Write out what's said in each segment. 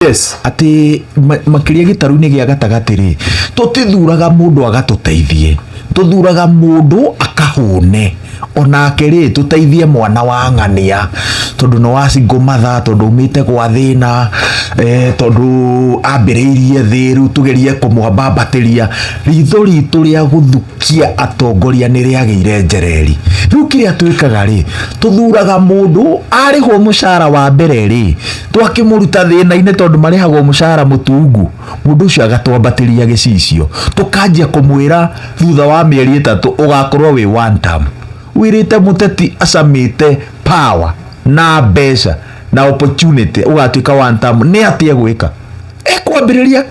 Yes. Ati makiria gitaru-ini gia gatagati ri tutithuraga mundu agatuteithie, tuthuraga mundu akahune onake ri tuteithie mwana wa ng'ania tondu no wacingo matha tondu umite gwa thina tondu ambiriirie thi riu tugerie kumwambambatĩria ritho ritu ria guthukia atongoria ni riageire njereri. Riu kiria twikaga ri tuthuraga mundu arihwo mucara wa mbere ri twakimuruta thina-ini tondu marihagwo mucara mutungu, mundu ucio agatwambatĩria gicicio tukanjia kumwira thutha wa mieri 3 ugakorwo wi one term. Wirite muteti acamite power na mbeca na opportunity ugatuika one term, ni atia gwika ekwambiriria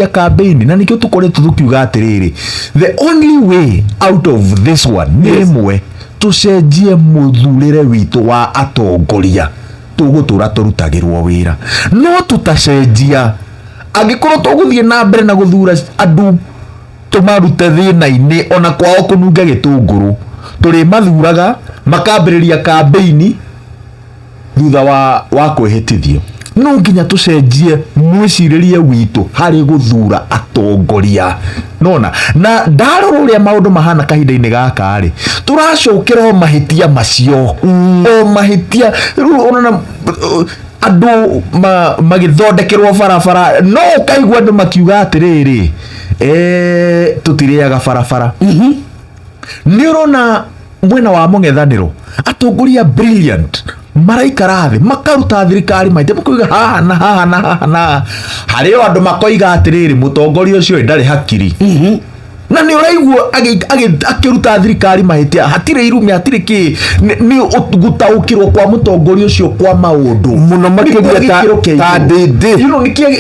campaign na nikio tukoretwo tukiuga atiriri the only way out of this one ni mwe tucenjie muthurire witu wa atongoria tugutura turutagirwo wira no tutacenjia angikorwo tuguthie na mbere na guthura andu tumarute thina-ini ona kwao kununga gitunguru turi mathuraga makambiriria campaign thutha wa kwihitithio. No nginya tucenjie mwiciririe witu hari guthura atongoria nona na ndarora uria maundu mahana kahinda-ini gaka ri turacokera o mahitia macio o mahitia ona andu magithondekerwo barabara no kaigwa andu makiuga atiriri tutiriaga barabara. Ni urona mwena wa mung'ethaniro atongoria brilliant maraikara thi makaruta thirikari maite mukuiga haha na hario andu makoiga atiriri mutongoria ucio ndari hakiri na ni uraigua akiruta thirikari mahitia hatire irume hatire ki ni gutaukirwo kwa mutongoria ucio kwa maundu muno makiria ta ndindi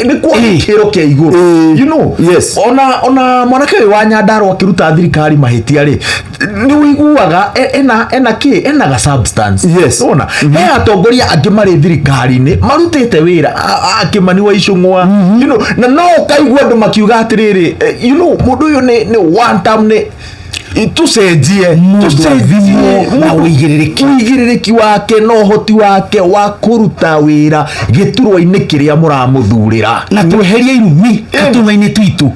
ni kwa kiro kia iguru yes. Ona mwanake wa Nyandarua akiruta thirikari mahitia ri ni wiguaga ena ga substance yes. Ona he atongoria angi mari thirikari-ini marutite wira akimani wa icung'wa na no kaigua andu makiuga atiriri mundu uyu ni one term ni tucenjie na uigiririki wake no hoti wake wa kuruta wira giturwa-ini kiria muramuthurira na tweherie irumi katuma-ini twitu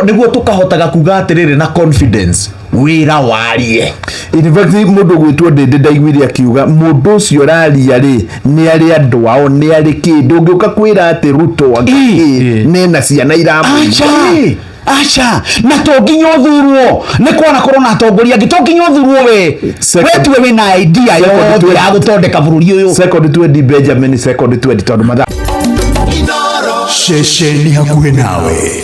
niguo tukahotaga kuga atiriri na confidence wira warie. In fact mundu gwitwo ndindi ndaiguire akiuga mundu ucio raria ri ni ari andu ao ni ari kindu ngiuka kwira ati Ruto nena ciana iramuica acha na tonginya uthurwo ni kwana korona atongoria angi tonginya uthurwo we tuwe wina idea yo ya gutondeka bururi uyu second 20 Benjamin second 20 tondu matha shesheni hakuhe nawe.